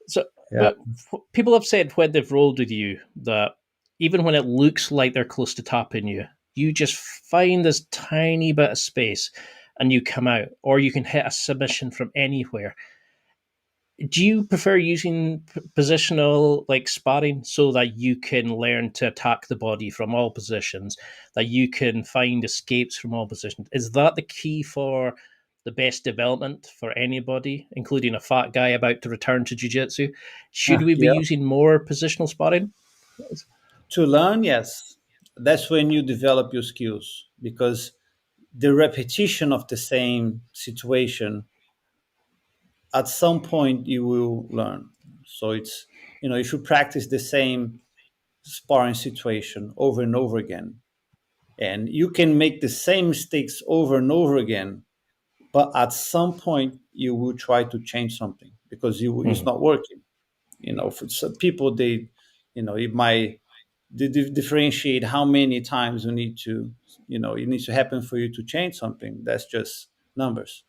So, Yeah. but people have said when they've rolled with you that even when it looks like they're close to tapping you, you just find this tiny bit of space and you come out, or you can hit a submission from anywhere. Do you prefer using positional like sparring so that you can learn to attack the body from all positions, that you can find escapes from all positions? Is that the key for the best development for anybody, including a fat guy about to return to jiu-jitsu? Should we be Yeah. using more positional sparring? To learn, yes. That's when you develop your skills, because the repetition of the same situation, at some point you will learn. So it's, if you practice the same sparring situation over and over again, and you can make the same mistakes over and over again, but at some point you will try to change something because it's Mhm. not working. For some people, it might differentiate how many times it needs to happen for you to change something. That's just numbers.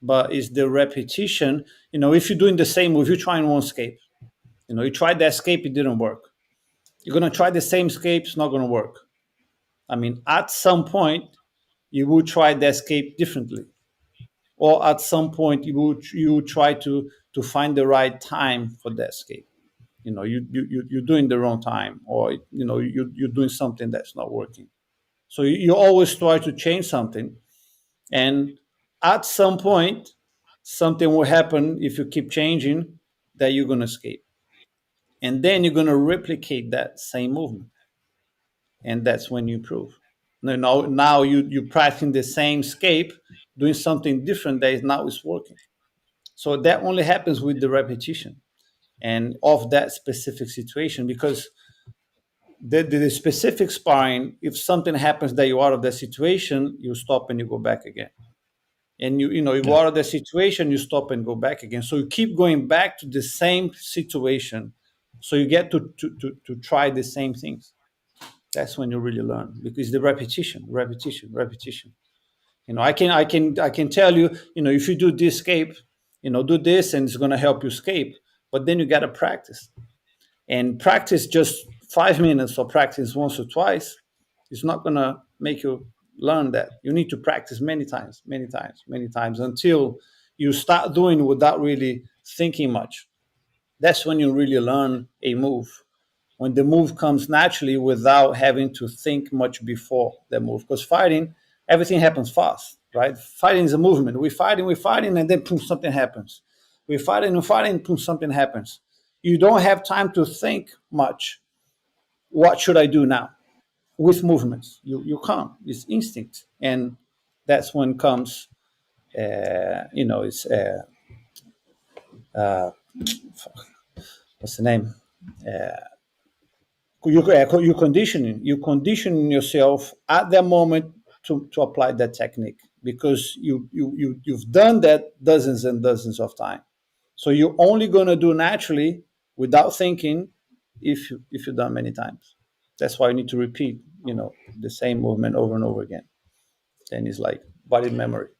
But it's the repetition. If you're doing the same move, you're trying one escape. You tried the escape, it didn't work. You're gonna try the same escape, it's not gonna work. I mean, at some point, you will try the escape differently, or at some point, you try to find the right time for the escape. You're doing the wrong time, or you're doing something that's not working. So you always try to change something, and at some point, something will happen if you keep changing that you're gonna escape, and then you're gonna replicate that same movement, and that's when you improve. Now you're practicing the same escape, doing something different that is now is working. So that only happens with the repetition and of that specific situation, because the specific sparring, if something happens that you're out of that situation, you stop and you go back again. And you Yeah. out of the situation, you stop and go back again. So you keep going back to the same situation. So you get to try the same things. That's when you really learn, because the repetition, repetition, repetition. I can tell you, if you do this escape, do this and it's going to help you escape. But then you got to practice, and practice just 5 minutes or practice once or twice is not going to make you learn that. You need to practice many times, many times, many times, until you start doing it without really thinking much. That's when you really learn a move, when the move comes naturally without having to think much before the move. Because fighting, everything happens fast, right? Fighting is a movement. We're fighting, and then boom, something happens. We're fighting, boom, something happens. You don't have time to think much. What should I do now? With movements, you can't. It's instinct, and that's when comes. It's what's the name? You conditioning yourself at that moment to apply that technique, because you've done that dozens and dozens of times. So you're only going to do naturally without thinking, if you've done many times. That's why you need to repeat the same movement over and over again. Then it's like body memory.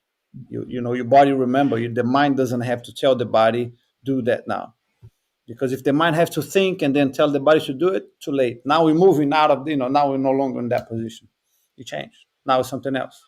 Your body remember. The mind doesn't have to tell the body, do that now. Because if the mind has to think and then tell the body to do it, too late. Now we're moving out of, now we're no longer in that position. You change. Now it's something else.